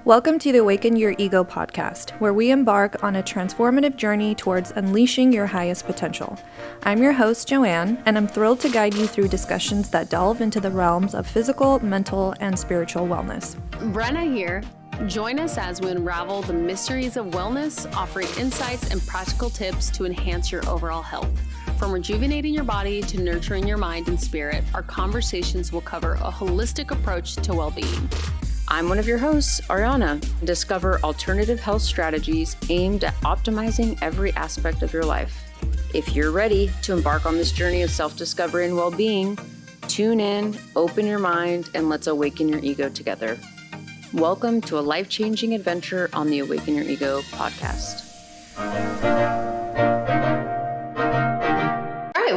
Welcome to the Awaken Your Ego podcast, where we embark on a transformative journey towards unleashing your highest potential. I'm your host, Joanne, and I'm thrilled to guide you through discussions that delve into the realms of physical, mental, and spiritual wellness. Brenna here. Join us as we unravel the mysteries of wellness, offering insights and practical tips to enhance your overall health. From rejuvenating your body to nurturing your mind and spirit, our conversations will cover a holistic approach to well-being. I'm one of your hosts, Ariana. Discover alternative health strategies aimed at optimizing every aspect of your life. If you're ready to embark on this journey of self-discovery and well-being, tune in, open your mind, and let's awaken your ego together. Welcome to a life-changing adventure on the Awaken Your Ego podcast.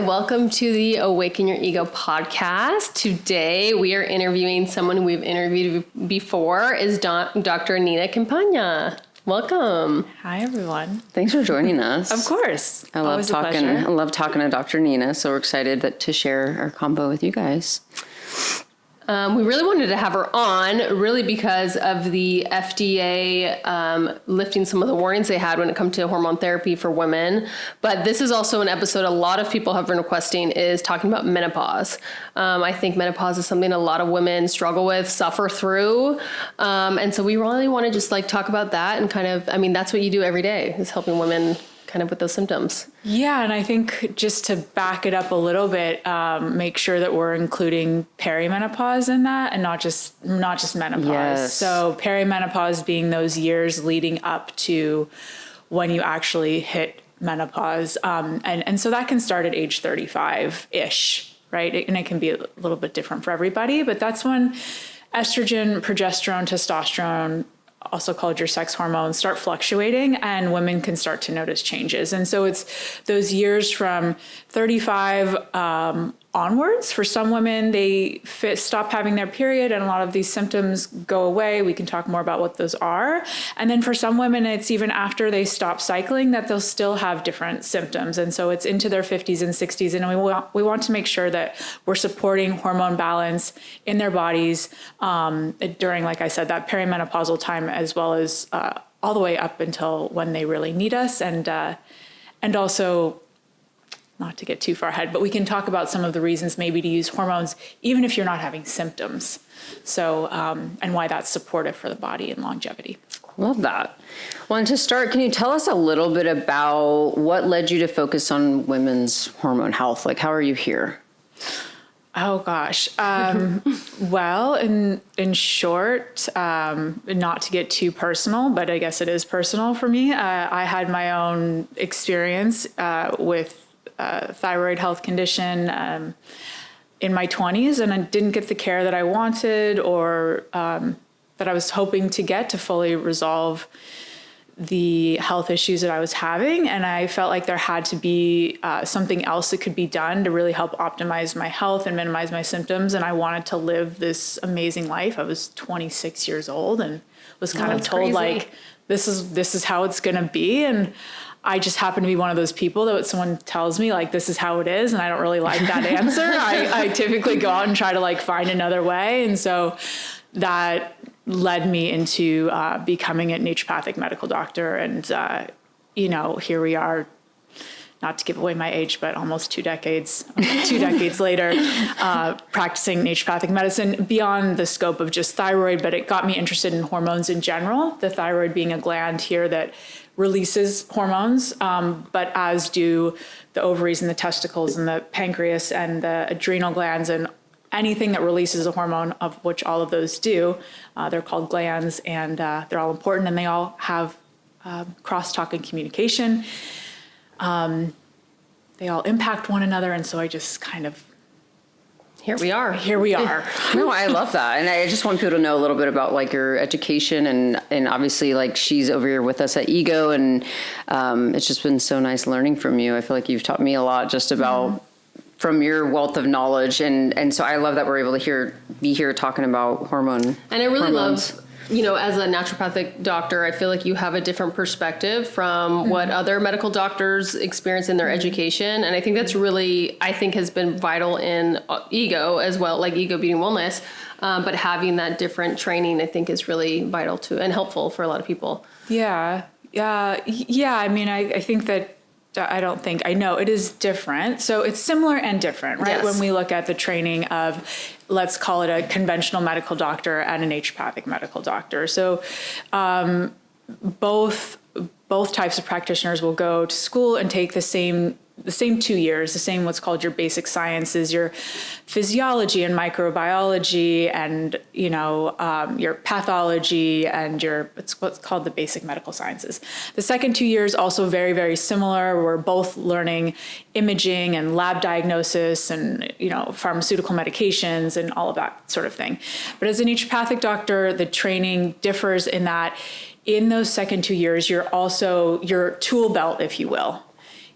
Welcome to the Awaken Your Ego podcast. Today we are interviewing someone we've interviewed before, is Dr. Nina Campagna. Welcome. Hi, everyone. Thanks for joining us. Of course. I love talking to Dr. Nina, so we're excited to share our combo with you guys. We really wanted to have her on, really because of the FDA lifting some of the warnings they had when it comes to hormone therapy for women. But this is also an episode a lot of people have been requesting, is talking about menopause. I think menopause is something a lot of women struggle with, suffer through. And so we really want to just talk about that and that's what you do every day, is helping women kind of with those symptoms. Yeah, and I think just to back it up a little bit, make sure that we're including perimenopause in that, and not just menopause. Yes. So perimenopause being those years leading up to when you actually hit menopause, and so that can start at age 35-ish, right? And it can be a little bit different for everybody, but that's when estrogen, progesterone, testosterone, also called your sex hormones, start fluctuating, and women can start to notice changes. And so it's those years from 35 onwards. For some women, they stop having their period and a lot of these symptoms go away. We can talk more about what those are. And then for some women, it's even after they stop cycling that they'll still have different symptoms. And so it's into their 50s and 60s. And we want to make sure that we're supporting hormone balance in their bodies during, like I said, that perimenopausal time, as well as all the way up until when they really need us. And also, not to get too far ahead, but we can talk about some of the reasons maybe to use hormones, even if you're not having symptoms. So, and why that's supportive for the body and longevity. Love that. Well, and to start, can you tell us a little bit about what led you to focus on women's hormone health? How are you here? Oh gosh. Well, in short, not to get too personal, but I guess it is personal for me. I had my own experience with thyroid health condition in my 20s, and I didn't get the care that I wanted or that I was hoping to get to fully resolve the health issues that I was having. And I felt like there had to be something else that could be done to really help optimize my health and minimize my symptoms. And I wanted to live this amazing life. I was 26 years old and was kind of told crazy. This is how it's going to be. And I just happen to be one of those people that when someone tells me this is how it is, and I don't really like that answer, I typically go out and try to find another way. And so that led me into becoming a naturopathic medical doctor. And, here we are, not to give away my age, but almost 2 decades later, practicing naturopathic medicine beyond the scope of just thyroid, but it got me interested in hormones in general, the thyroid being a gland here that releases hormones, but as do the ovaries and the testicles and the pancreas and the adrenal glands and anything that releases a hormone, of which all of those do. They're called glands, and they're all important, and they all have crosstalk and communication. They all impact one another, and so I just kind of Here we are. No, I love that. And I just want people to know a little bit about your education and obviously she's over here with us at Ego, and it's just been so nice learning from you. I feel like you've taught me a lot just about from your wealth of knowledge. And so I love that we're able to be here talking about hormones. And I really love you know, as a naturopathic doctor, I feel like you have a different perspective from what other medical doctors experience in their education. And I think that's really, I think has been vital in Ego as well, like Ego Beauty and Wellness, But having that different training, I think, is really vital too and helpful for a lot of people. Yeah. I mean, I think that, I know it is different. So it's similar and different, right? Yes. When we look at the training of, let's call it a conventional medical doctor and a naturopathic medical doctor. So both types of practitioners will go to school and take the same 2 years, the same what's called your basic sciences, your physiology and microbiology, and your pathology and it's what's called the basic medical sciences. The second 2 years also very, very similar. We're both learning imaging and lab diagnosis and pharmaceutical medications and all of that sort of thing. But as a naturopathic doctor, the training differs in that in those second 2 years, your tool belt, if you will,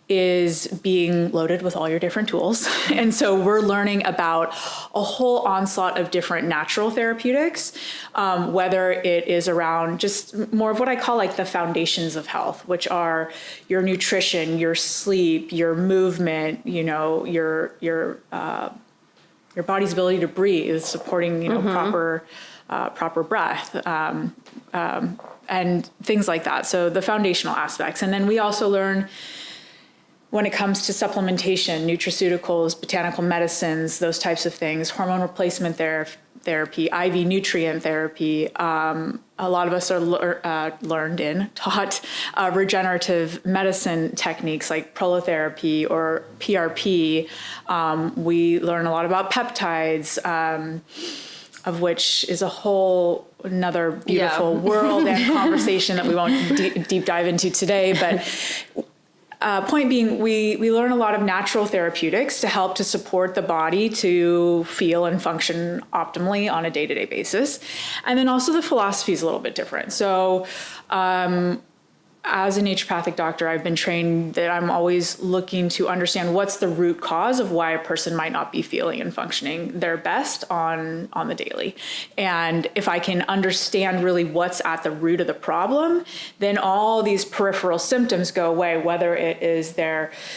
is being loaded with all your different tools. And so we're learning about a whole onslaught of different natural therapeutics, whether it is around just more of what I call like the foundations of health, which are your nutrition, your sleep, your movement, your body's ability to breathe, supporting, proper breath, and things like that. So the foundational aspects. And then we also learn when it comes to supplementation, nutraceuticals, botanical medicines, those types of things, hormone replacement therapy, IV nutrient therapy. A lot of us are taught regenerative medicine techniques like prolotherapy or PRP. We learn a lot about peptides, of which is a whole another beautiful world and conversation that we won't deep dive into today. But point being, we learn a lot of natural therapeutics to help to support the body to feel and function optimally on a day-to-day basis. And then also the philosophy is a little bit different. So as a naturopathic doctor, I've been trained that I'm always looking to understand what's the root cause of why a person might not be feeling and functioning their best on the daily. And if I can understand really what's at the root of the problem, then all these peripheral symptoms go away, whether it is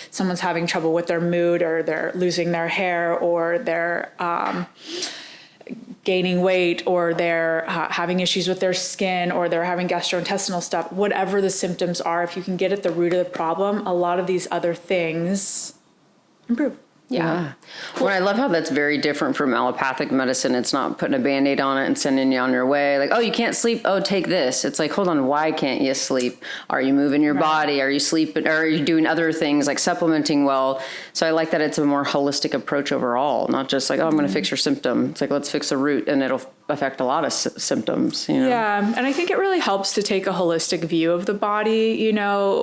someone's having trouble with their mood, or they're losing their hair, or they're gaining weight, or they're having issues with their skin, or they're having gastrointestinal stuff, whatever the symptoms are, if you can get at the root of the problem, a lot of these other things improve. Yeah. Well, I love how that's very different from allopathic medicine. It's not putting a Band-Aid on it and sending you on your way. Like, oh, you can't sleep. Oh, take this. It's like, hold on. Why can't you sleep? Are you moving your body? Are you sleeping? Or are you doing other things like supplementing well? So I like that it's a more holistic approach overall, not just like, oh, I'm going to fix your symptom. It's like, let's fix the root, and it'll affect a lot of symptoms. Yeah. And I think it really helps to take a holistic view of the body.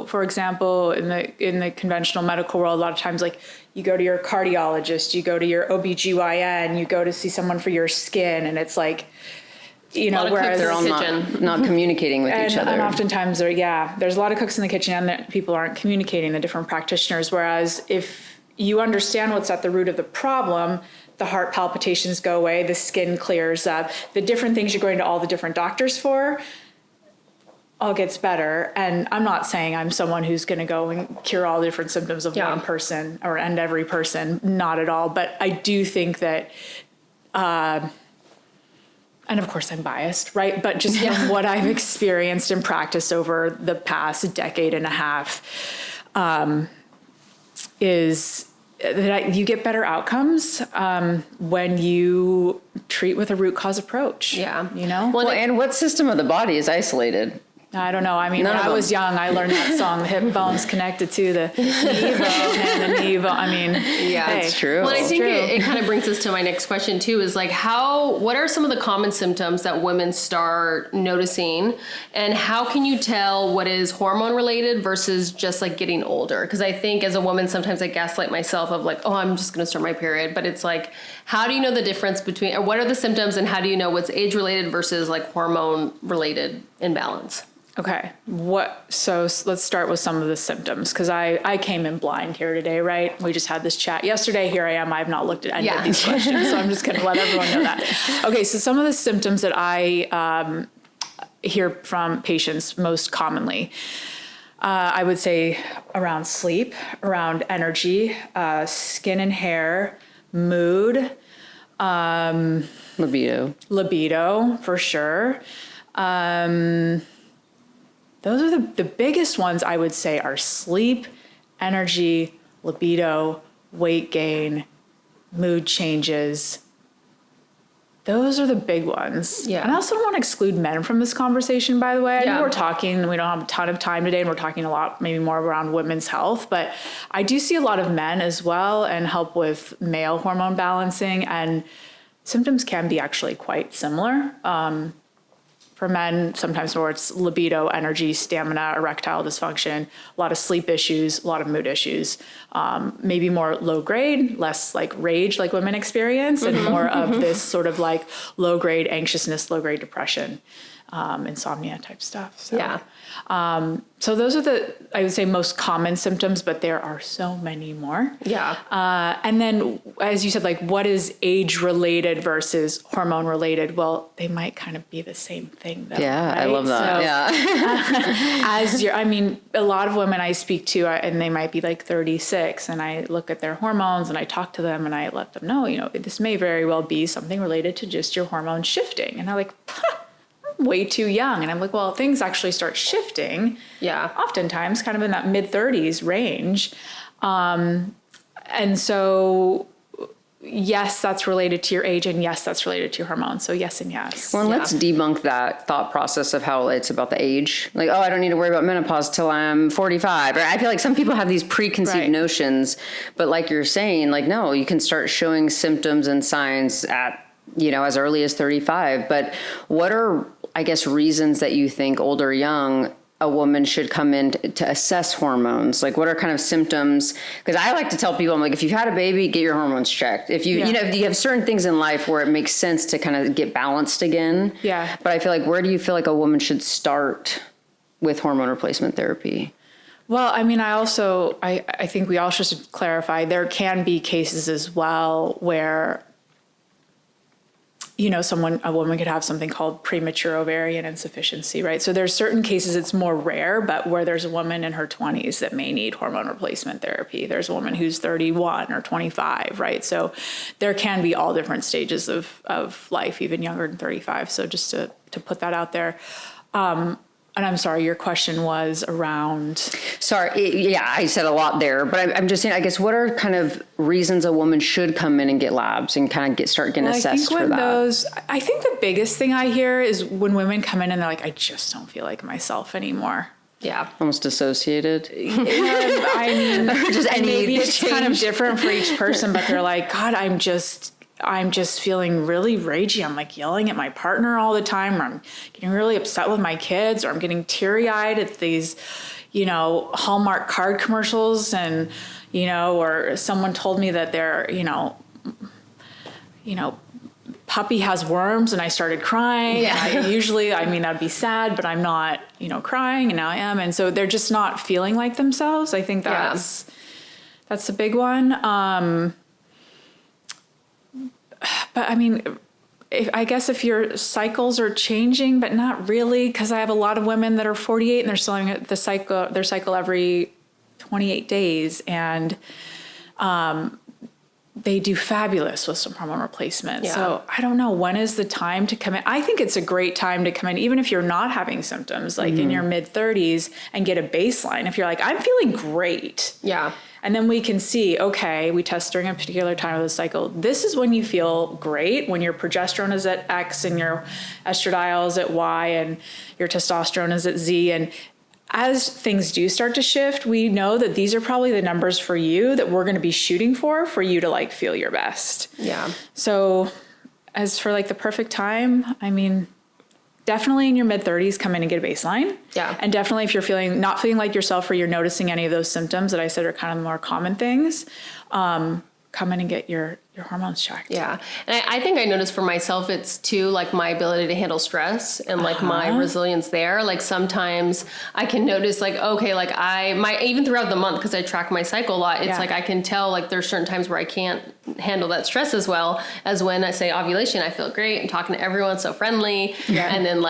For example, in the conventional medical world, a lot of times, like, you go to your cardiologist, you go to your OBGYN, you go to see someone for your skin, and it's like, whereas they're all not communicating with each other. And oftentimes there's a lot of cooks in the kitchen, and that people aren't communicating, the different practitioners. Whereas if you understand what's at the root of the problem, the heart palpitations go away, the skin clears up, the different things you're going to all the different doctors for all gets better. And I'm not saying I'm someone who's going to go and cure all the different symptoms of one person and every person, not at all. But I do think that, and of course I'm biased, right? But just from what I've experienced and practiced over the past decade and a half, is that you get better outcomes when you treat with a root cause approach. Yeah. Well, and what system of the body is isolated? I don't know. I mean, when I was young, I learned that song, the hip bone's connected to the knee bone and the knee bone. I mean, it's true. Well, I think it kind of brings us to my next question too, is like what are some of the common symptoms that women start noticing, and how can you tell what is hormone related versus just like getting older? Because I think as a woman, sometimes I gaslight myself of like, oh, I'm just going to start my period. But it's like, how do you know the difference between, or what are the symptoms, and how do you know what's age related versus like hormone related imbalance? Okay. So let's start with some of the symptoms, because I came in blind here today, right? We just had this chat yesterday. Here I am. I've not looked at any of these questions, so I'm just going to let everyone know that. Okay. So some of the symptoms that I hear from patients most commonly, I would say around sleep, around energy, skin and hair, mood, Libido, for sure. Those are the biggest ones I would say are sleep, energy, libido, weight gain, mood changes. Those are the big ones. Yeah. And I also don't want to exclude men from this conversation, by the way. I know we're talking, we don't have a ton of time today, and we're talking a lot, maybe more around women's health, but I do see a lot of men as well and help with male hormone balancing, and symptoms can be actually quite similar. For men, sometimes more it's libido, energy, stamina, erectile dysfunction, a lot of sleep issues, a lot of mood issues, maybe more low grade, less like rage like women experience, and more of this sort of like low grade anxiousness, low grade depression, insomnia type stuff. So, so those are the, I would say, most common symptoms, but there are so many more. Yeah. And then, as you said, like, what is age related versus hormone related? Well, they might kind of be the same thing, though. Yeah, right? I love that. A lot of women I speak to, and they might be like 36, and I look at their hormones and I talk to them and I let them know, this may very well be something related to just your hormones shifting. And they're like, way too young. And I'm like, well, things actually start shifting. Yeah. Oftentimes kind of in that mid-30s range. And so, yes, that's related to your age, and yes, that's related to your hormones. So yes and yes. Well, let's debunk that thought process of how it's about the age. Like, I don't need to worry about menopause till I'm 45. Or I feel like some people have these preconceived notions, but like you're saying, like, no, you can start showing symptoms and signs at, as early as 35. But what are, I guess, reasons that you think, old or young, a woman should come in to assess hormones? Like, what are kind of symptoms? Because I like to tell people, I'm like, if you've had a baby, get your hormones checked. If you, if you have certain things in life where it makes sense to kind of get balanced again. Yeah. But I feel like, where do you feel like a woman should start with hormone replacement therapy? Well, I mean, I think we also should clarify, there can be cases as well where a woman could have something called premature ovarian insufficiency, right? So there's certain cases it's more rare, but where there's a woman in her 20s that may need hormone replacement therapy. There's a woman who's 31 or 25, right? So there can be all different stages of life, even younger than 35. So just to put that out there. And I'm sorry, your question was around... Sorry, I said a lot there, but I'm just saying, I guess, what are kind of reasons a woman should come in and get labs and kind of start getting assessed for that? I think the biggest thing I hear is when women come in and they're like, I just don't feel like myself anymore. Yeah. Almost dissociated. I mean, maybe it's change. Kind of different for each person, but they're like, God, I'm just feeling really ragey. I'm like yelling at my partner all the time, or I'm getting really upset with my kids, or I'm getting teary-eyed at these, Hallmark card commercials, and, or someone told me that their, puppy has worms, and I started crying. Yeah. That'd be sad, but I'm not, crying, and now I am. And so they're just not feeling like themselves. I think that's a big one. But I mean, I guess if your cycles are changing, but not really, because I have a lot of women that are 48 and they're still having their cycle every 28 days, and they do fabulous with some hormone replacement. Yeah. So I don't know, when is the time to come in? I think it's a great time to come in, even if you're not having symptoms, like in your mid 30s, and get a baseline. If you're like, I'm feeling great. Yeah. And then we can see, okay, we test during a particular time of the cycle. This is when you feel great, when your progesterone is at X and your estradiol is at Y and your testosterone is at Z. And as things do start to shift, we know that these are probably the numbers for you that we're going to be shooting for you to like feel your best. Yeah. So as for like the perfect time, I mean, definitely in your mid 30s, come in and get a baseline. Yeah. And definitely if you're not feeling like yourself, or you're noticing any of those symptoms that I said are kind of the more common things, come in and get your hormones checked. Yeah. And I think I noticed for myself, it's too like my ability to handle stress and like my resilience there. Like sometimes I can notice like, okay, like even throughout the month, because I track my cycle a lot, it's like I can tell like there's certain times where I can't handle that stress as well as when I say ovulation. I feel great. I'm talking to everyone, so friendly. Yeah. And then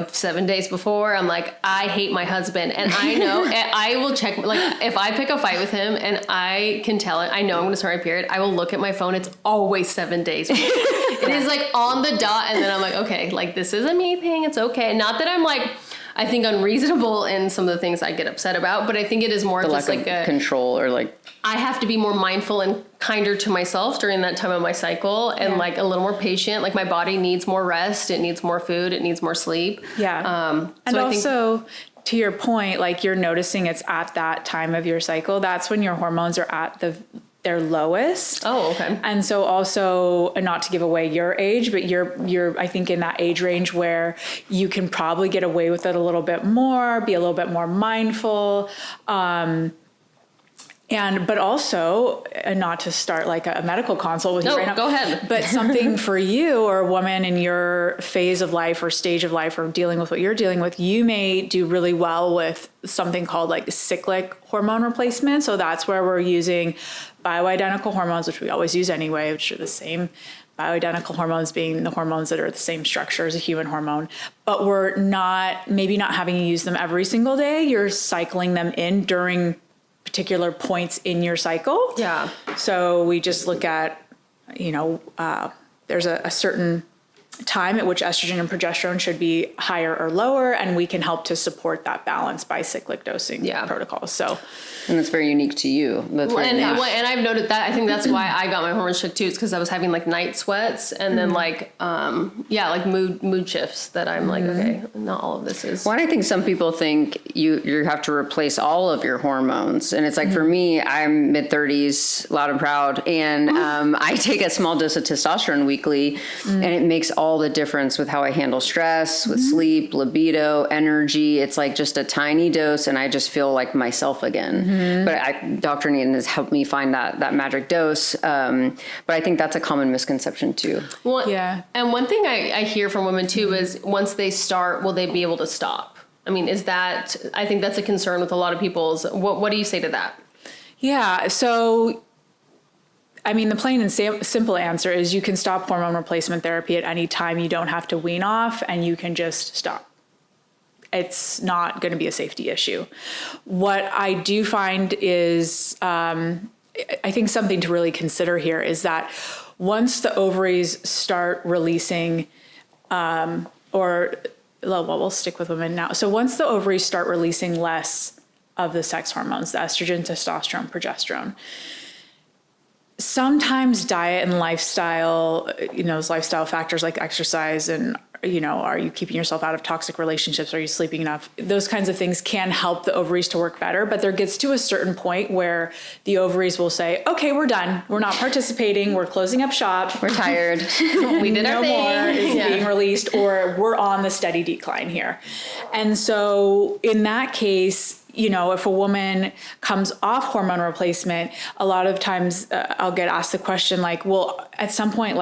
7 days before, I'm like, I hate my husband. And I know, I will check, if I pick a fight with him and I can tell it, I know I'm going to start my period, I will look at my phone. It's always 7 days. It is on the dot. And then I'm like, okay, this is a me thing. It's okay. Not that I'm I think unreasonable in some of the things I get upset about, but I think it is more just a control or I have to be more mindful and kinder to myself during that time of my cycle and a little more patient. My body needs more rest. It needs more food. It needs more sleep. Yeah. And also to your point, you're noticing it's at that time of your cycle. That's when your hormones are at their lowest. Oh, okay. And so also, and not to give away your age, but you're I think in that age range where you can probably get away with it a little bit more, be a little bit more mindful. But also, and not to start a medical consult with you right now. Go ahead. But something for you or a woman in your phase of life or stage of life or dealing with what you're dealing with, you may do really well with something called cyclic hormone replacement. So that's where we're using bioidentical hormones, which we always use anyway, which are the same. Bioidentical hormones being the hormones that are the same structure as a human hormone, but we're maybe not having you use them every single day. You're cycling them in during particular points in your cycle. Yeah. So we just look at, there's a certain time at which estrogen and progesterone should be higher or lower, and we can help to support that balance by cyclic dosing protocols. So, and it's very unique to you. And I've noted that. I think that's why I got my hormones checked too. It's because I was having night sweats and then mood shifts that I'm okay, not all of this is. Well, I think some people think you have to replace all of your hormones, and it's for me, I'm mid-30s, loud and proud, and I take a small dose of testosterone weekly, and it makes all the difference with how I handle stress, with sleep, libido, energy. It's just a tiny dose, and I just feel like myself again. But Dr. Neaton has helped me find that magic dose. But I think that's a common misconception too. Well, yeah. And one thing I hear from women too is once they start, will they be able to stop? I mean, I think that's a concern with a lot of people's. What do you say to that? Yeah. So, the plain and simple answer is you can stop hormone replacement therapy at any time. You don't have to wean off, and you can just stop. It's not going to be a safety issue. What I do find is, I think something to really consider here is that once the ovaries start releasing, we'll stick with women now. So once the ovaries start releasing less of the sex hormones, the estrogen, testosterone, progesterone, sometimes diet and lifestyle, those lifestyle factors like exercise and, are you keeping yourself out of toxic relationships? Are you sleeping enough? Those kinds of things can help the ovaries to work better, but there gets to a certain point where the ovaries will say, okay, we're done. We're not participating. We're closing up shop. We're tired. We did our thing. No more is being released, or we're on the steady decline here. And so in that case, if a woman comes off hormone replacement, a lot of times I'll get asked the question well, at some point,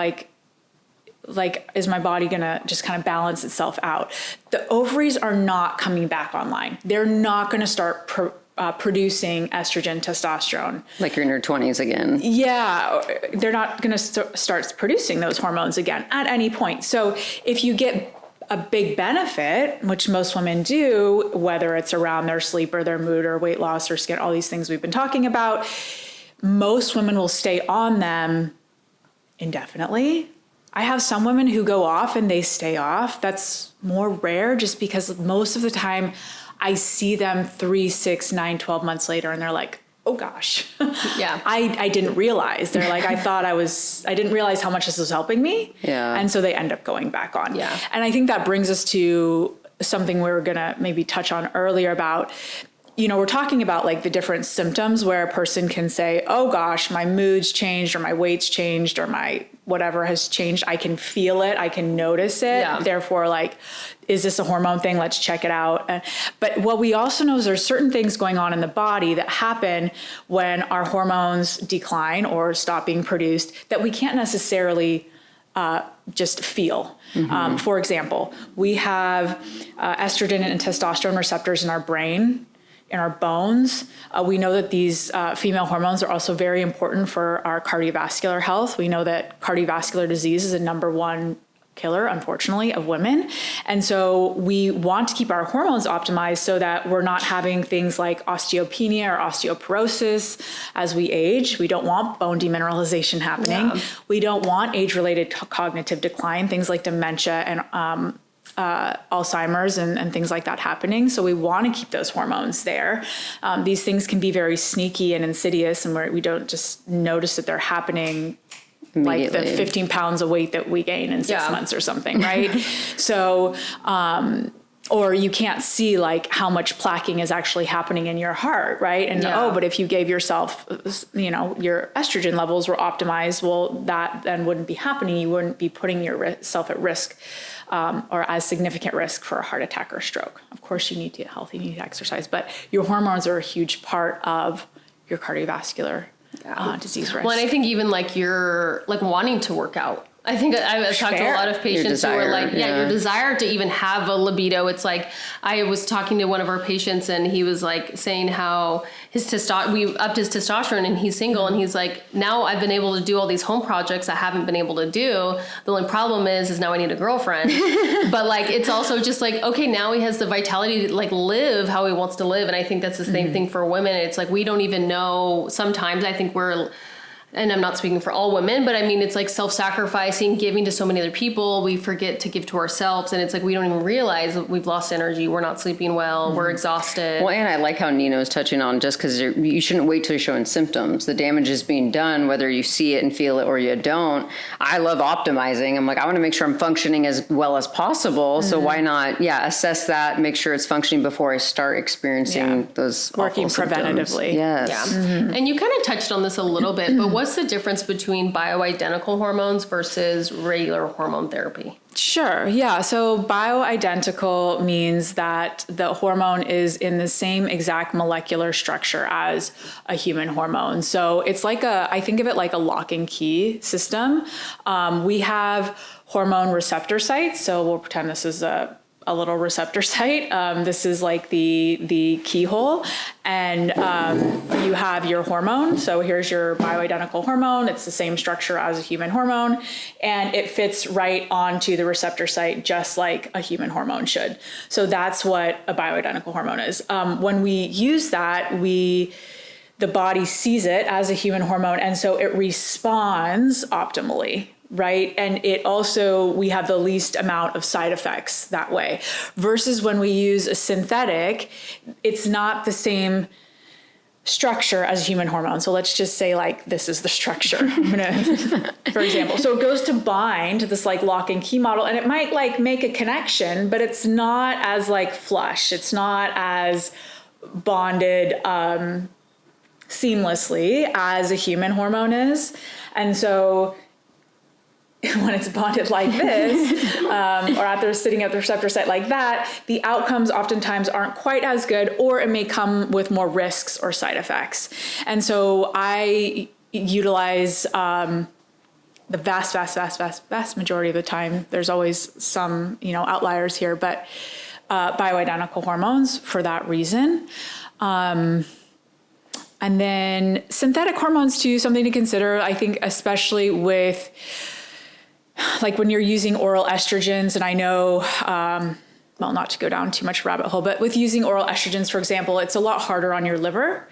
is my body going to just kind of balance itself out? The ovaries are not coming back online. They're not going to start producing estrogen, testosterone. You're in your 20s again. Yeah, they're not going to start producing those hormones again at any point. So if you get a big benefit, which most women do, whether it's around their sleep or their mood or weight loss or skin, all these things we've been talking about, most women will stay on them indefinitely. I have some women who go off and they stay off. That's more rare just because most of the time I see them 3, 6, 9, 12 months later and they're like, oh gosh, yeah, I didn't realize. They're like, I didn't realize how much this was helping me. Yeah. And so they end up going back on. Yeah. And I think that brings us to something we were going to maybe touch on earlier about, we're talking about the different symptoms where a person can say, oh gosh, my mood's changed or my weight's changed or my whatever has changed. I can feel it. I can notice it. Yeah. Therefore, is this a hormone thing? Let's check it out. But what we also know is there's certain things going on in the body that happen when our hormones decline or stop being produced that we can't necessarily just feel. Mm-hmm. For example, we have estrogen and testosterone receptors in our brain. in our bones. We know that these female hormones are also very important for our cardiovascular health. We know that cardiovascular disease is a number one killer, unfortunately, of women. And so we want to keep our hormones optimized so that we're not having things like osteopenia or osteoporosis as we age. We don't want bone demineralization happening. Yeah. We don't want age-related cognitive decline, things like dementia and Alzheimer's and things like that happening. So we want to keep those hormones there. These things can be very sneaky and insidious, and we don't just notice that they're happening like the 15 pounds of weight that we gain in 6 months or something, right? So, or you can't see like how much plaquing is actually happening in your heart, right? And but if you gave yourself, your estrogen levels were optimized, well, that then wouldn't be happening. You wouldn't be putting yourself at risk or as significant risk for a heart attack or stroke. Of course, you need to get healthy, you need to exercise, but your hormones are a huge part of your cardiovascular disease risk. Well, and I think even like you're like wanting to work out. I think I've talked to a lot of patients who are like, your desire to even have a libido. It's like, I was talking to one of our patients and he was like saying how we upped his testosterone and he's single and he's like, now I've been able to do all these home projects I haven't been able to do. The only problem is now I need a girlfriend. But like, it's also just like, okay, now he has the vitality to like live how he wants to live. And I think that's the same thing for women. It's like, we don't even know. Sometimes I think and I'm not speaking for all women, but I mean, it's like self-sacrificing, giving to so many other people. We forget to give to ourselves. And it's like, we don't even realize that we've lost energy. We're not sleeping well. We're exhausted. Well, and I like how Nina was touching on just because you shouldn't wait till you're showing symptoms. The damage is being done, whether you see it and feel it or you don't. I love optimizing. I'm like, I want to make sure I'm functioning as well as possible. So why not, assess that, make sure it's functioning before I start experiencing those working preventatively. Yes. Yeah. And you kind of touched on this a little bit, but what's the difference between bioidentical hormones versus regular hormone therapy? Sure. Yeah. So bioidentical means that the hormone is in the same exact molecular structure as a human hormone. So it's like I think of it like a lock and key system. We have hormone receptor sites. So we'll pretend this is a little receptor site. This is like the keyhole, and you have your hormone. So here's your bioidentical hormone. It's the same structure as a human hormone, and it fits right onto the receptor site just like a human hormone should. So that's what a bioidentical hormone is. When we use that, the body sees it as a human hormone, and so it responds optimally. Right. And we have the least amount of side effects that way versus when we use a synthetic, it's not the same structure as a human hormone. So let's just say like, this is the structure, for example. So it goes to bind to this like lock and key model, and it might like make a connection, but it's not as like flush. It's not as bonded, seamlessly as a human hormone is. And so when it's bonded like this, or sitting at the receptor site like that, the outcomes oftentimes aren't quite as good, or it may come with more risks or side effects. And so I utilize the vast majority of the time. There's always some, outliers here, but bioidentical hormones for that reason. And then synthetic hormones too, something to consider, I think, especially with like when you're using oral estrogens, and I know, not to go down too much rabbit hole, but with using oral estrogens, for example, it's a lot harder on your liver.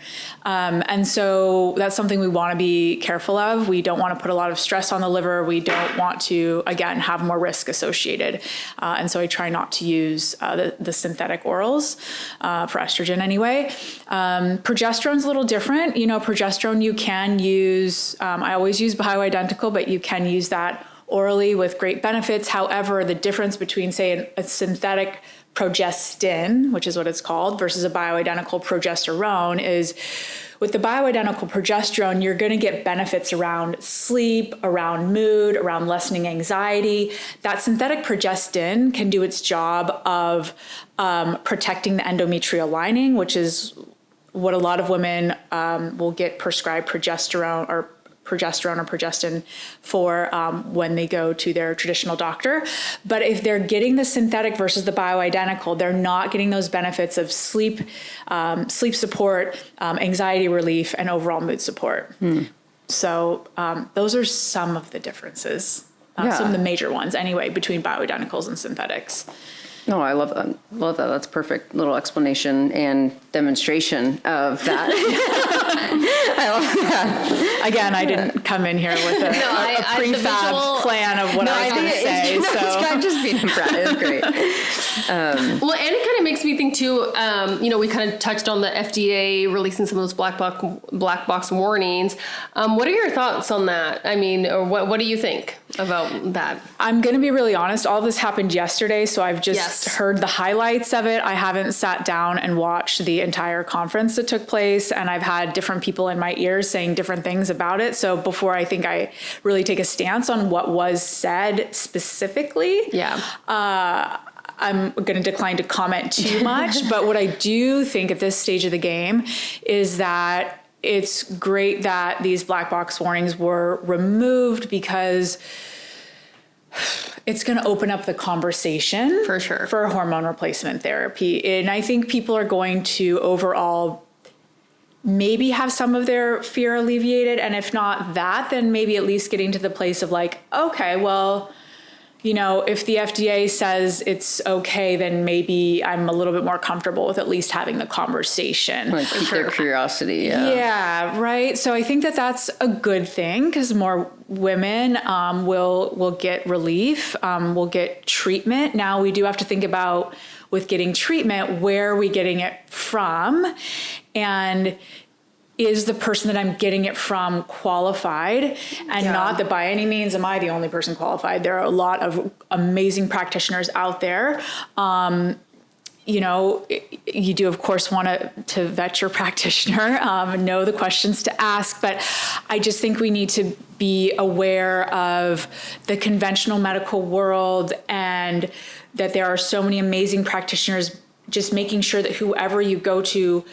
And so that's something we want to be careful of. We don't want to put a lot of stress on the liver. We don't want to, again, have more risk associated. And so I try not to use the synthetic orals for estrogen anyway. Progesterone's a little different. Progesterone you can use, I always use bioidentical, but you can use that orally with great benefits. However, the difference between, say, a synthetic progestin, which is what it's called, versus a bioidentical progesterone is with the bioidentical progesterone, you're going to get benefits around sleep, around mood, around lessening anxiety. That synthetic progestin can do its job of protecting the endometrial lining, which is what a lot of women will get prescribed progesterone or progesterone or progestin for when they go to their traditional doctor. But if they're getting the synthetic versus the bioidentical, they're not getting those benefits of sleep support, anxiety relief, and overall mood support. So those are some of the differences, some of the major ones anyway, between bioidenticals and synthetics. No, I love that. Love that. That's perfect little explanation and demonstration of that. I love that. Again, I didn't come in here with a prefab plan of what I was going to say. I'm just being impressed. It's great. Well, and it kind of makes me think too, we kind of touched on the FDA releasing some of those black box warnings. What are your thoughts on that? I mean, or what do you think about that? I'm going to be really honest. All this happened yesterday, so I've just heard the highlights of it. I haven't sat down and watched the entire conference that took place, and I've had different people in my ears saying different things about it. So before I think I really take a stance on what was said specifically, I'm going to decline to comment too much. But what I do think at this stage of the game is that it's great that these black box warnings were removed, because it's going to open up the conversation for sure for hormone replacement therapy. And I think people are going to overall maybe have some of their fear alleviated. And if not that, then maybe at least getting to the place of like, okay, well, if the FDA says it's okay, then maybe I'm a little bit more comfortable with at least having the conversation. Like pique their curiosity. Yeah, right. So I think that that's a good thing, because more women will get relief, will get treatment. Now we do have to think about, with getting treatment, where are we getting it from? And is the person that I'm getting it from qualified? And not that by any means am I the only person qualified. There are a lot of amazing practitioners out there. You do, of course, want to vet your practitioner, know the questions to ask. But I just think we need to be aware of the conventional medical world, and that there are so many amazing practitioners, just making sure that whoever you go to,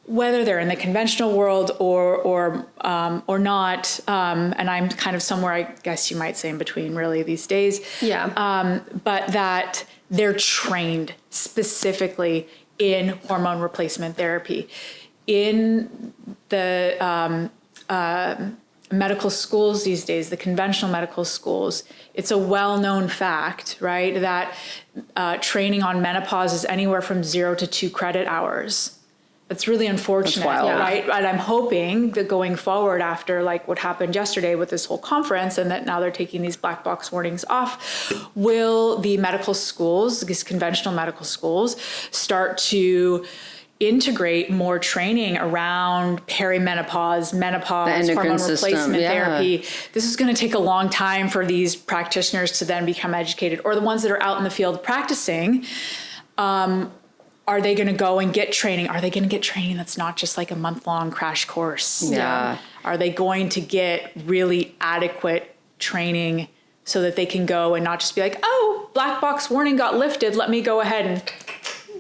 whether they're in the conventional world or not, and I'm kind of somewhere, I guess you might say, in between really these days. But that they're trained specifically in hormone replacement therapy. In the medical schools these days, the conventional medical schools, it's a well-known fact, right, that training on menopause is anywhere from 0 to 2 credit hours. It's really unfortunate, right? And I'm hoping that going forward, after like what happened yesterday with this whole conference, and that now they're taking these black box warnings off, will the medical schools, these conventional medical schools, start to integrate more training around perimenopause, menopause, hormone replacement therapy. This is going to take a long time for these practitioners to then become educated, or the ones that are out in the field practicing. Are they going to go and get training? Are they going to get training that's not just like a month-long crash course? Are they going to get really adequate training so that they can go and not just be like, oh, black box warning got lifted, let me go ahead and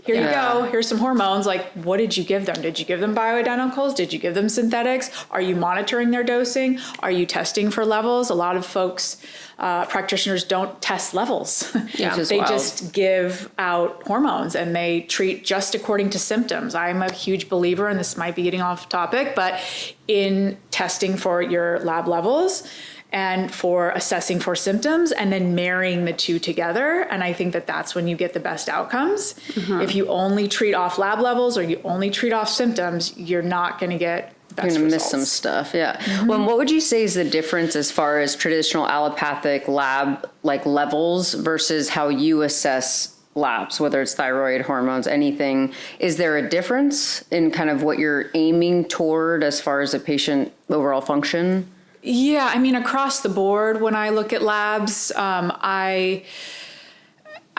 here you go, here's some hormones. Like, what did you give them? Did you give them bioidenticals? Did you give them synthetics? Are you monitoring their dosing? Are you testing for levels? A lot of folks, practitioners, don't test levels. They just give out hormones, and they treat just according to symptoms. I'm a huge believer, and this might be getting off topic, but in testing for your lab levels and for assessing for symptoms, and then marrying the two together. And I think that that's when you get the best outcomes. If you only treat off lab levels, or you only treat off symptoms, you're not going to get best results. You're going to miss some stuff. Well, what would you say is the difference as far as traditional allopathic lab like levels versus how you assess labs, whether it's thyroid, hormones, anything? Is there a difference in kind of what you're aiming toward as far as a patient overall function? Yeah, I mean, across the board, when I look at labs, I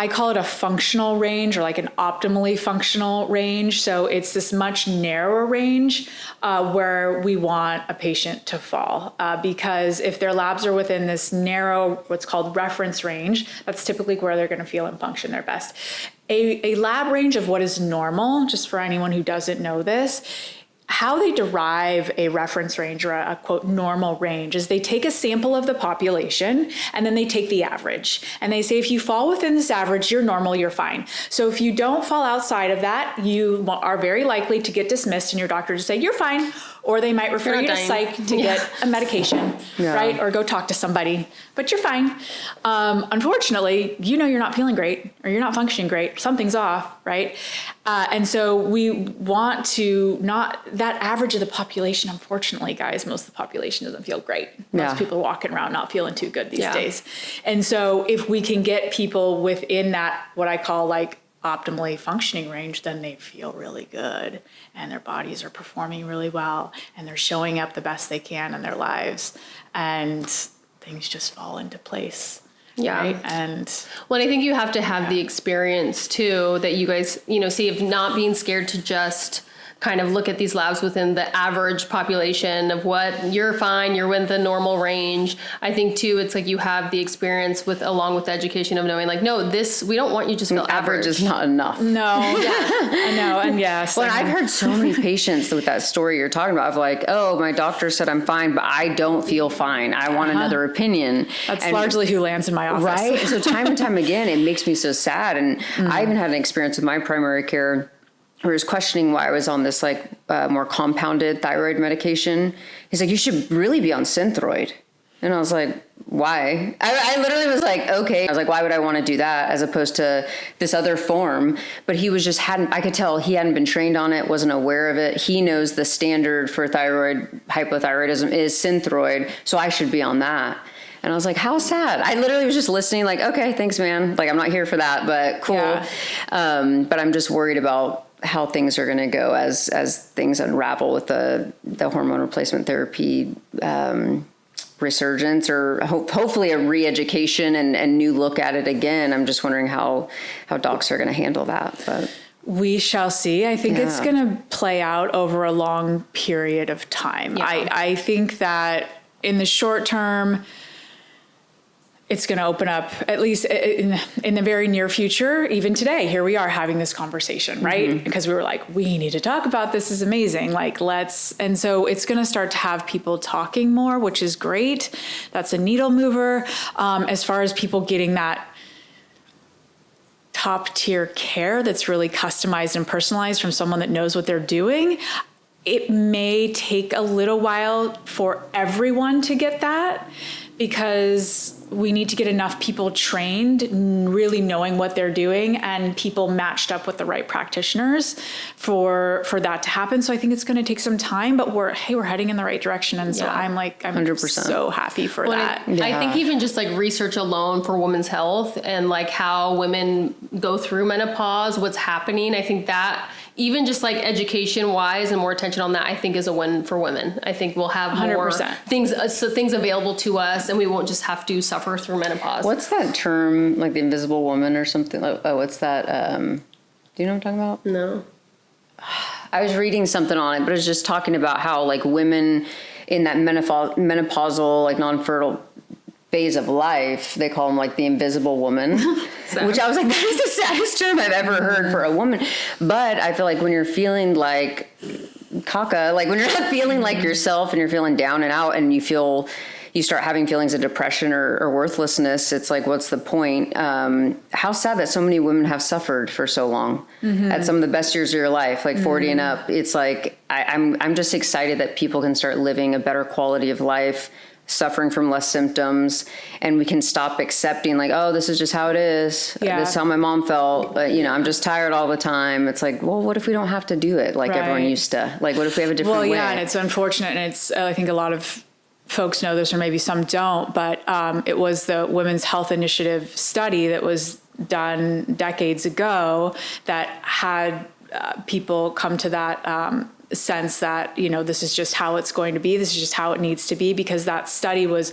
call it a functional range, or like an optimally functional range. So it's this much narrower range where we want a patient to fall. Because if their labs are within this narrow, what's called reference range, that's typically where they're going to feel and function their best. A lab range of what is normal, just for anyone who doesn't know this, how they derive a reference range or a quote normal range is they take a sample of the population and then they take the average. And they say, if you fall within this average, you're normal, you're fine. So if you don't fall outside of that, you are very likely to get dismissed and your doctor to say, you're fine. Or they might refer you to psych to get a medication, right? Or go talk to somebody, but you're fine. Unfortunately, you're not feeling great or you're not functioning great. Something's off, right? And so we want to that average of the population, unfortunately, guys, most of the population doesn't feel great. Most people are walking around not feeling too good these days. And so if we can get people within that, what I call like optimally functioning range, then they feel really good and their bodies are performing really well and they're showing up the best they can in their lives and things just fall into place. Yeah. Right? And I think you have to have the experience too, that you guys, see, of not being scared to just kind of look at these labs within the average population of what you're fine, you're within the normal range. I think too, it's like you have the experience along with the education of knowing like, no, we don't want you to just feel average is not enough. No, I know. And yes. Well, I've heard so many patients with that story you're talking about of like, oh, my doctor said I'm fine, but I don't feel fine. I want another opinion. That's largely who lands in my office. Right. So time and time again, it makes me so sad. And I even had an experience with my primary care where he was questioning why I was on this like more compounded thyroid medication. He's like, you should really be on Synthroid. And I was like, why? I literally was like, okay. I was like, why would I want to do that as opposed to this other form? But he was just I could tell he hadn't been trained on it, wasn't aware of it. He knows the standard for thyroid hypothyroidism is Synthroid, so I should be on that. And I was like, how sad. I literally was just listening like, okay, thanks, man. Like, I'm not here for that, but cool. Yeah. But I'm just worried about how things are going to go as things unravel with the hormone replacement therapy resurgence or hopefully a re-education and new look at it again. I'm just wondering how docs are going to handle that. But we shall see. I think it's going to play out over a long period of time. Yeah. I think that in the short term, it's going to open up, at least in the very near future. Even today, here we are having this conversation, right? Because we were like, we need to talk about this. Is amazing. Like, and so it's going to start to have people talking more, which is great. That's a needle mover. As far as people getting that top tier care that's really customized and personalized from someone that knows what they're doing, it may take a little while for everyone to get that, because we need to get enough people trained, really knowing what they're doing, and people matched up with the right practitioners for that to happen. So I think it's going to take some time, but we're heading in the right direction. And so I'm 100% so happy for that. I think even just like research alone for women's health and like how women go through menopause, what's happening. I think that even just like education wise and more attention on that, I think is a win for women. I think we'll have more 100%. things available to us, and we won't just have to suffer through menopause. What's that term, like the invisible woman or something? Oh, what's that? Do you know what I'm talking about? No. I was reading something on it, but it was just talking about how like women in that menopausal, like non-fertile phase of life, they call them like the invisible woman, which I was like, that is the saddest term I've ever heard for a woman. But I feel like when you're feeling like caca, like when you're not feeling like yourself and you're feeling down and out and you start having feelings of depression or worthlessness, it's like, what's the point? How sad that so many women have suffered for so long at some of the best years of your life, like 40 and up. It's like, I'm just excited that people can start living a better quality of life, suffering from less symptoms, and we can stop accepting like, oh, this is just how it is. Yeah. This is how my mom felt. But, I'm just tired all the time. It's like, well, what if we don't have to do it like everyone used to? Like, what if we have a different way? Well, yeah, and it's unfortunate. And it's, I think a lot of folks know this, or maybe some don't, but it was the Women's Health Initiative study that was done decades ago that had people come to that sense that, this is just how it's going to be. This is just how it needs to be, because that study was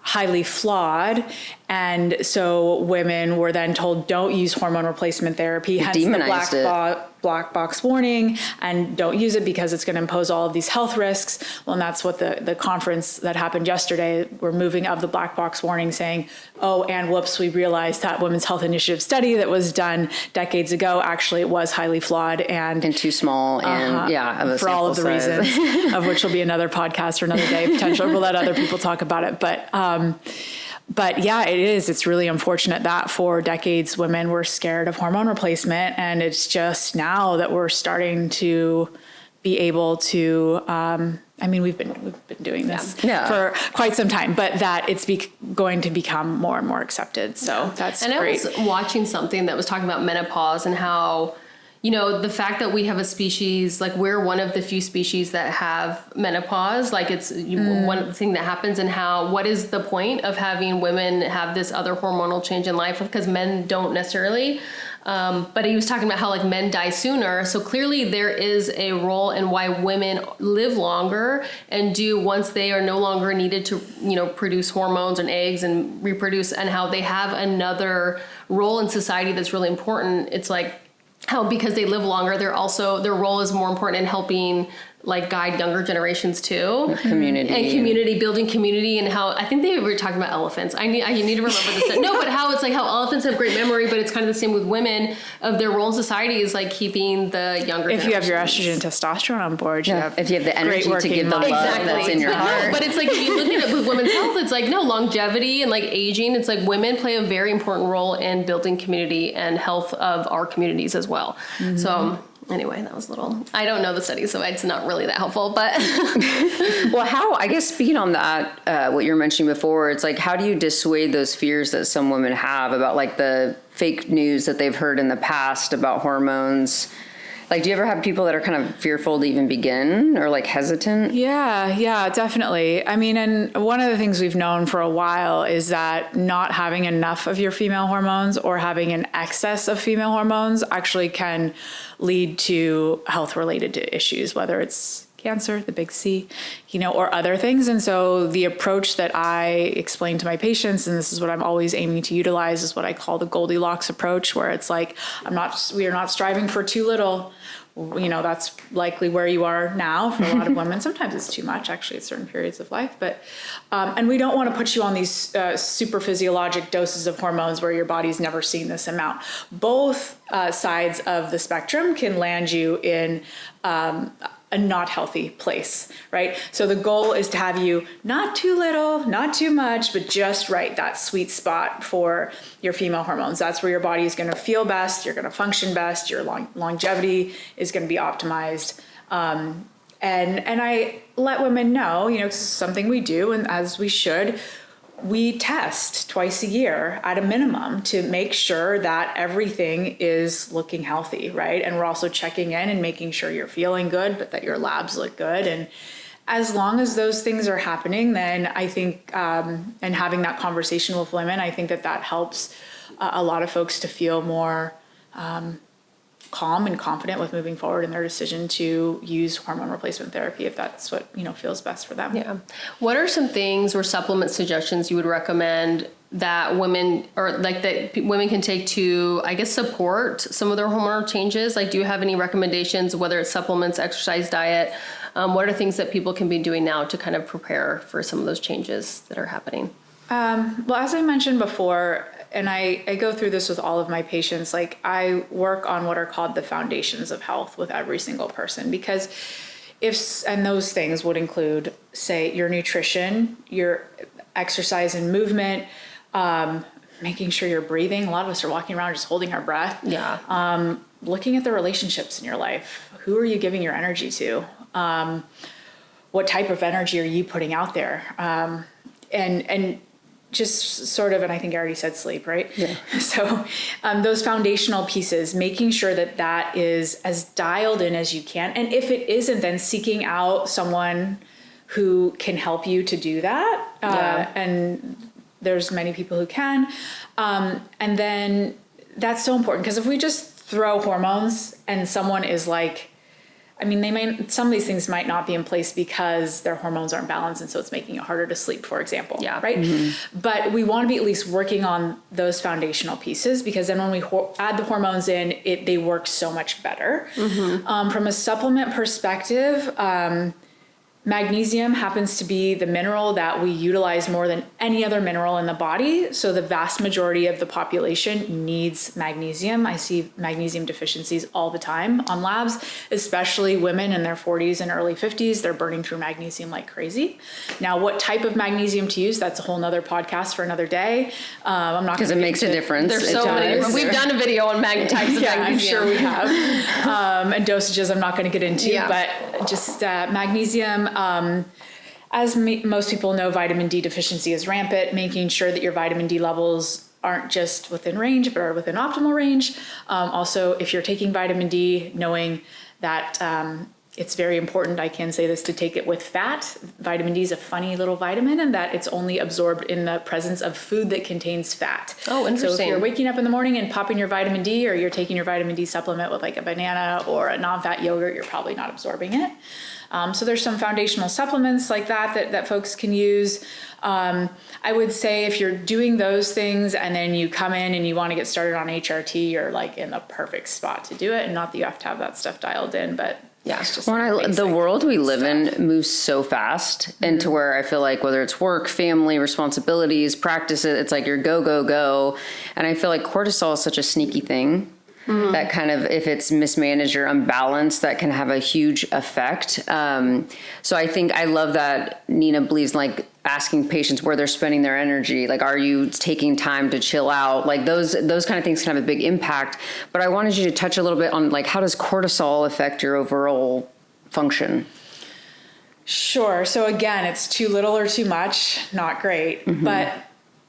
highly flawed. And so women were then told, don't use hormone replacement therapy. Hence the black black box warning and don't use it because it's going to impose all of these health risks. Well, and that's what the conference that happened yesterday, we're moving of the black box warning, saying, oh, and whoops, we realized that Women's Health Initiative study that was done decades ago, actually it was highly flawed and too small, and for all of the reasons, of which will be another podcast for another day. Potentially we'll let other people talk about it. But yeah, it is. It's really unfortunate that for decades women were scared of hormone replacement, and it's just now that we're starting to be able to. We've been doing this for quite some time, but that it's going to become more and more accepted. So that's great. I was watching something that was talking about menopause and how, the fact that we have a species, like we're one of the few species that have menopause, like it's one thing that happens, and what is the point of having women have this other hormonal change in life, because men don't necessarily. But he was talking about how like men die sooner. So clearly there is a role in why women live longer and once they are no longer needed to, produce hormones and eggs and reproduce, and how they have another role in society that's really important. It's like, how because they live longer, their role is more important in helping like guide younger generations too. Community. Building community, and how I think they were talking about elephants. I need to remember this. No, but how it's like how elephants have great memory, but it's kind of the same with women, of their role in society is like keeping the younger If you have your estrogen and testosterone on board, if you have the energy to give the love that's in your heart. No, but it's like if you look at it with women's health, it's like longevity and like aging. It's like women play a very important role in building community and health of our communities as well. Mm-hmm. So anyway, that was I don't know the study, so it's not really that helpful, but. Well, I guess speaking on that, what you were mentioning before, it's like, how do you dissuade those fears that some women have about like the fake news that they've heard in the past about hormones? Like, do you ever have people that are kind of fearful to even begin or like hesitant? Yeah, definitely. I mean, and one of the things we've known for a while is that not having enough of your female hormones or having an excess of female hormones actually can lead to health-related issues, whether it's cancer, the big C, or other things. And so the approach that I explain to my patients, and this is what I'm always aiming to utilize, is what I call the Goldilocks approach, where it's like, we are not striving for too little. That's likely where you are now for a lot of women. Sometimes it's too much, actually, at certain periods of life. But, and we don't want to put you on these super physiologic doses of hormones where your body's never seen this amount. Both sides of the spectrum can land you in a not healthy place, right? So the goal is to have you not too little, not too much, but just right, that sweet spot for your female hormones. That's where your body is going to feel best, you're going to function best, your longevity is going to be optimized. And I let women know, it's something we do, and as we should, we test twice a year at a minimum to make sure that everything is looking healthy, right? And we're also checking in and making sure you're feeling good, but that your labs look good. And as long as those things are happening, then I think, and having that conversation with women, I think that helps a lot of folks to feel more calm and confident with moving forward in their decision to use hormone replacement therapy if that's what feels best for them. Yeah. What are some things or supplement suggestions you would recommend that women can take to, I guess, support some of their hormonal changes? Like, do you have any recommendations, whether it's supplements, exercise, diet? What are things that people can be doing now to kind of prepare for some of those changes that are happening? Well, as I mentioned before, and I go through this with all of my patients, like I work on what are called the foundations of health with every single person, because and those things would include, say, your nutrition, your exercise and movement, making sure you're breathing. A lot of us are walking around just holding our breath. Yeah. Looking at the relationships in your life. Who are you giving your energy to? What type of energy are you putting out there? And just sort of, and I think I already said sleep, right? Yeah. So those foundational pieces, making sure that is as dialed in as you can. And if it isn't, then seeking out someone who can help you to do that. And there's many people who can. And then that's so important, because if we just throw hormones and someone is like, I mean, some of these things might not be in place because their hormones aren't balanced, and so it's making it harder to sleep, for example. Yeah. Right. But we want to be at least working on those foundational pieces, because then when we add the hormones in, they work so much better. From a supplement perspective, magnesium happens to be the mineral that we utilize more than any other mineral in the body. So the vast majority of the population needs magnesium. I see magnesium deficiencies all the time on labs, especially women in their 40s and early 50s. They're burning through magnesium like crazy. Now, what type of magnesium to use, that's a whole nother podcast for another day. I'm not because it makes a difference. There's so many different. We've done a video on types of magnesium. I'm sure we have. And dosages I'm not going to get into, but just magnesium. As most people know, vitamin D deficiency is rampant. Making sure that your vitamin D levels aren't just within range, but are within optimal range. Also, if you're taking vitamin D, knowing that it's very important, I can say this, to take it with fat. Vitamin D is a funny little vitamin in that it's only absorbed in the presence of food that contains fat. Oh, interesting. So if you're waking up in the morning and popping your vitamin D, or you're taking your vitamin D supplement with like a banana or a non-fat yogurt, you're probably not absorbing it. So there's some foundational supplements like that folks can use. I would say if you're doing those things and then you come in and you want to get started on HRT, you're like in the perfect spot to do it. And not that you have to have that stuff dialed in, but it's just the world we live in moves so fast into where I feel like whether it's work, family, responsibilities, practices, it's like you're go, go, go. And I feel like cortisol is such a sneaky thing. That kind of, if it's mismanaged or unbalanced, that can have a huge effect. So I think I love that Nina believes in like asking patients where they're spending their energy. Like, are you taking time to chill out? Like those kind of things can have a big impact. But I wanted you to touch a little bit on like, how does cortisol affect your overall function? Sure. So again, it's too little or too much, not great.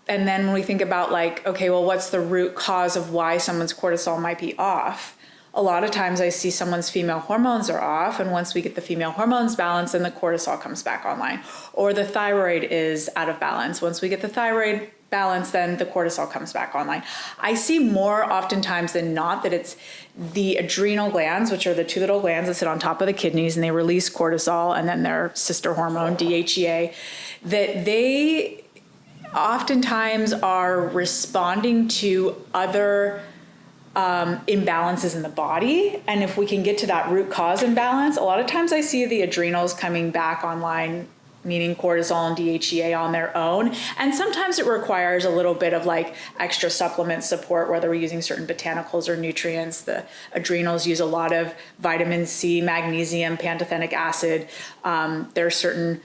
And then when we think about like, okay, well, what's the root cause of why someone's cortisol might be off? A lot of times I see someone's female hormones are off. And once we get the female hormones balanced, then the cortisol comes back online. Or the thyroid is out of balance. Once we get the thyroid balance, then the cortisol comes back online. I see more oftentimes than not that it's the adrenal glands, which are the two little glands that sit on top of the kidneys, and they release cortisol and then their sister hormone, DHEA, that they oftentimes are responding to other imbalances in the body. And if we can get to that root cause imbalance, a lot of times I see the adrenals coming back online, meaning cortisol and DHEA on their own. And sometimes it requires a little bit of like extra supplement support, whether we're using certain botanicals or nutrients. The adrenals use a lot of vitamin C, magnesium, pantothenic acid. There are certain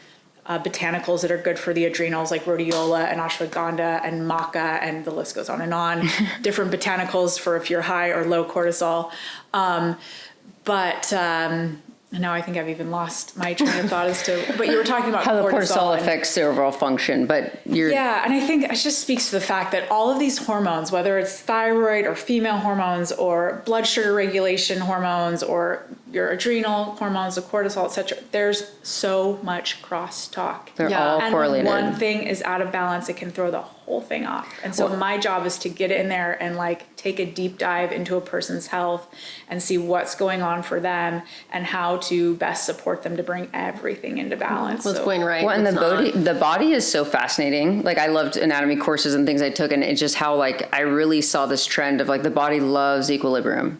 botanicals that are good for the adrenals, like rhodiola and ashwagandha and maca, and the list goes on and on. Different botanicals for if you're high or low cortisol. But now I think I've even lost my train of thought as to, but you were talking about how the cortisol affects the overall function, but yeah, and I think it just speaks to the fact that all of these hormones, whether it's thyroid or female hormones or blood sugar regulation hormones or your adrenal hormones, the cortisol, etc., there's so much crosstalk. They're all correlated. And when one thing is out of balance, it can throw the whole thing off. And so my job is to get in there and like take a deep dive into a person's health and see what's going on for them and how to best support them to bring everything into balance. What's going right? Well, and the body is so fascinating. Like I loved anatomy courses and things I took, and it's just how like I really saw this trend of like the body loves equilibrium.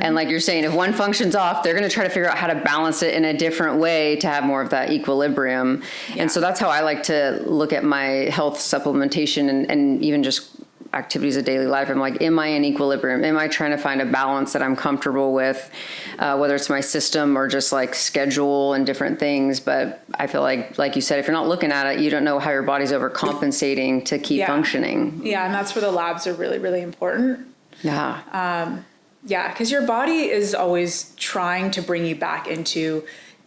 And like you're saying, if one function's off, they're going to try to figure out how to balance it in a different way to have more of that equilibrium. And so that's how I like to look at my health supplementation and even just activities of daily life. I'm like, am I in equilibrium? Am I trying to find a balance that I'm comfortable with, whether it's my system or just like schedule and different things. But I feel like you said, if you're not looking at it, you don't know how your body's overcompensating to keep functioning. Yeah. And that's where the labs are really, really important. Yeah. Yeah. Because your body is always trying to bring you back into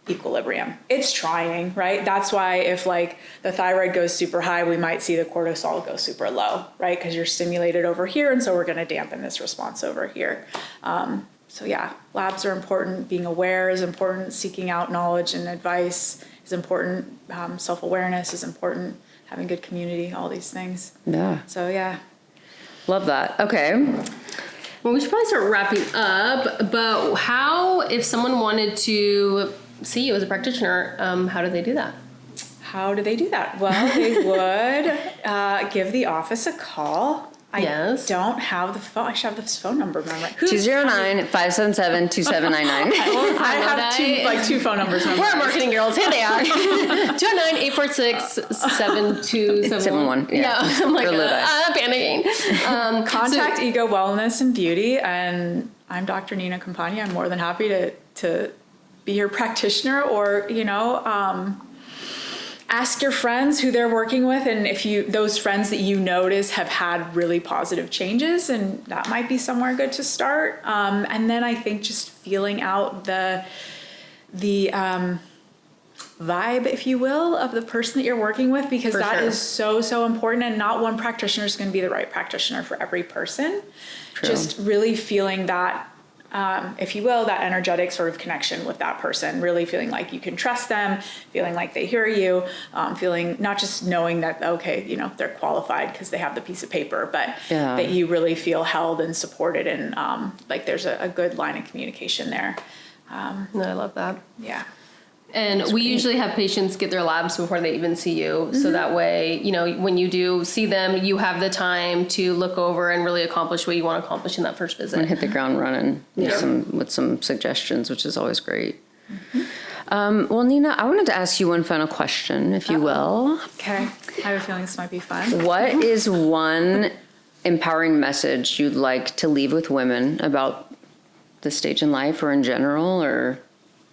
equilibrium. It's trying, right? That's why if like the thyroid goes super high, we might see the cortisol go super low, right? Because you're stimulated over here. And so we're going to dampen this response over here. So yeah, labs are important. Being aware is important. Seeking out knowledge and advice is important. Self-awareness is important. Having good community, all these things. Yeah. So yeah. Love that. Okay. Well, we should probably start wrapping up, but how, if someone wanted to see you as a practitioner, how do they do that? How do they do that? Well, they would give the office a call. I don't have the phone. I should have this phone number memorized. 209-577-2799. I have two phone numbers memorized. We're marketing girls. Here they are. 209-846-7271. Yeah. I'm like, I'm panicking. Contact Ego Wellness and Beauty, and I'm Dr. Nina Campagna. I'm more than happy to be your practitioner, or, ask your friends who they're working with, and if those friends that you notice have had really positive changes, and that might be somewhere good to start. And then I think just feeling out the vibe, if you will, of the person that you're working with, because that is so important, and not one practitioner is going to be the right practitioner for every person. True. Just really feeling that, if you will, that energetic sort of connection with that person, really feeling like you can trust them, feeling like they hear you, feeling not just knowing that, okay, they're qualified because they have the piece of paper, but that you really feel held and supported, and like there's a good line of communication there. No, I love that. Yeah. And we usually have patients get their labs before they even see you. So that way, when you do see them, you have the time to look over and really accomplish what you want to accomplish in that first visit. And hit the ground running with some suggestions, which is always great. Mm-hmm. Well, Nina, I wanted to ask you one final question, if you will. Okay. I have a feeling this might be fun. What is one empowering message you'd like to leave with women about this stage in life, or in general, or...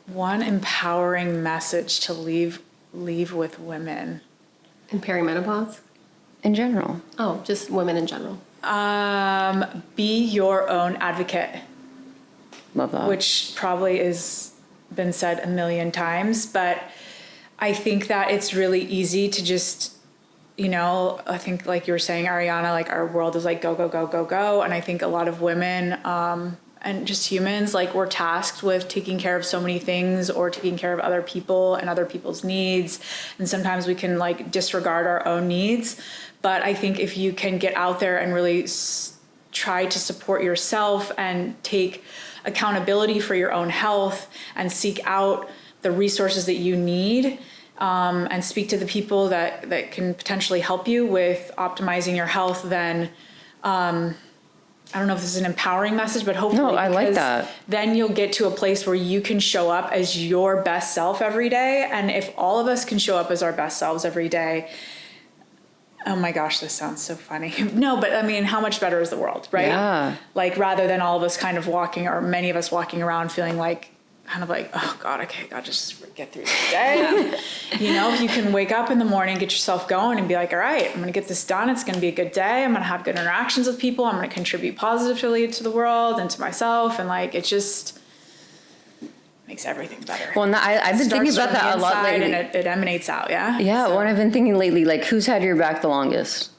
One empowering message to leave with women. In perimenopause? In general. Oh, just women in general. Be your own advocate. Love that. Which probably has been said a million times, but I think that it's really easy to just, I think like you were saying, Ariana, like our world is like go, go, go, go, go. And I think a lot of women, and just humans, like we're tasked with taking care of so many things, or taking care of other people and other people's needs. And sometimes we can like disregard our own needs. But I think if you can get out there and really try to support yourself and take accountability for your own health, and seek out the resources that you need, and speak to the people that can potentially help you with optimizing your health, then, I don't know if this is an empowering message, but hopefully, no, I like that. Then you'll get to a place where you can show up as your best self every day. And if all of us can show up as our best selves every day, oh my gosh, this sounds so funny. No, but I mean, how much better is the world, right? Yeah. Like, rather than all of us kind of walking, or many of us walking around feeling like, kind of like, oh God, okay, God, just get through this day. If you can wake up in the morning, get yourself going, and be like, all right, I'm going to get this done. It's going to be a good day. I'm going to have good interactions with people. I'm going to contribute positively to the world and to myself. And like, it just makes everything better. Well, and I've been thinking about that a lot lately. And it emanates out. Yeah. Yeah. Well, I've been thinking lately, like, who's had your back the longest?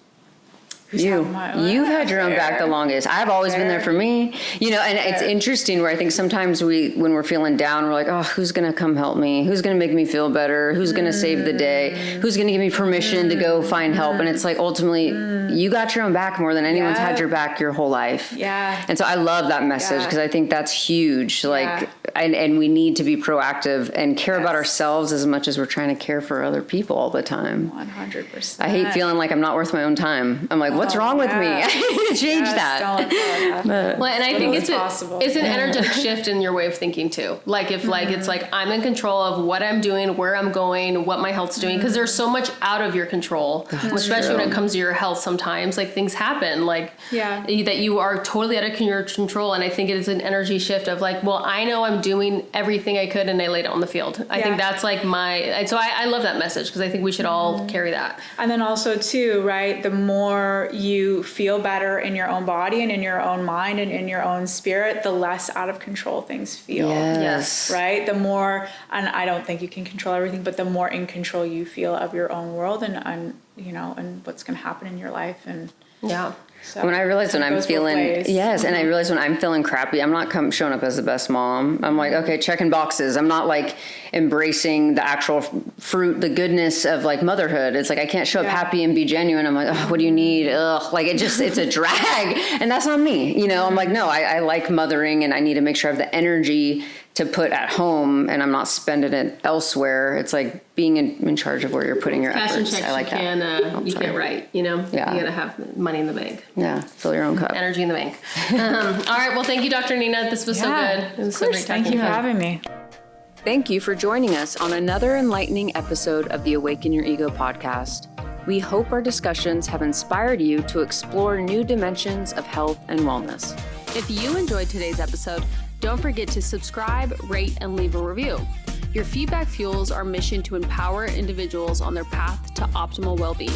You've had your own back the longest. I've always been there for me, and it's interesting where I think sometimes when we're feeling down, we're like, oh, who's going to come help me? Who's going to make me feel better? Who's going to save the day? Who's going to give me permission to go find help? And it's like, ultimately, you got your own back more than anyone's had your back your whole life. Yeah. And so I love that message, because I think that's huge. Like, and we need to be proactive and care about ourselves as much as we're trying to care for other people all the time. 100%. I hate feeling like I'm not worth my own time. I'm like, what's wrong with me? I need to change that. Don't let that happen. Well, and I think it's an energetic shift in your way of thinking too. Like if like it's like I'm in control of what I'm doing, where I'm going, what my health's doing, because there's so much out of your control, especially when it comes to your health. Sometimes like things happen like that you are totally out of your control, and I think it is an energy shift of like, well, I know I'm doing everything I could, and I laid it on the field. I think that's like I love that message, because I think we should all carry that. And then also too, right, the more you feel better in your own body and in your own mind and in your own spirit, the less out of control things feel. Yes. Right? The more, and I don't think you can control everything, but the more in control you feel of your own world and what's going to happen in your life. And When I realize when I'm feeling, and I realize when I'm feeling crappy, I'm not showing up as the best mom. I'm like, okay, checking boxes. I'm not like embracing the actual fruit, the goodness of like motherhood. It's like, I can't show up happy and be genuine. I'm like, oh, what do you need? Ugh. Like it's a drag. And that's not me. You know, I'm like, no, I like mothering and I need to make sure I have the energy to put at home and I'm not spending it elsewhere. It's like being in charge of where you're putting your efforts. I like that. You can't write, you know? Yeah. You gotta have money in the bank. Yeah, fill your own cup. Energy in the bank. All right, well, thank you, Dr. Nina. This was so good. It was so great talking Thank you for having me. Thank you for joining us on another enlightening episode of the Awaken Your Ego podcast. We hope our discussions have inspired you to explore new dimensions of health and wellness. If you enjoyed today's episode, don't forget to subscribe, rate, and leave a review. Your feedback fuels our mission to empower individuals on their path to optimal well-being.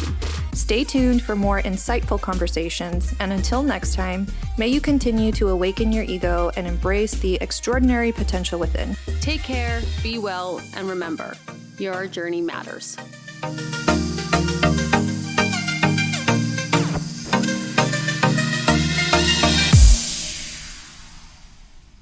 Stay tuned for more insightful conversations, and until next time, may you continue to awaken your ego and embrace the extraordinary potential within. Take care, be well, and remember, your journey matters.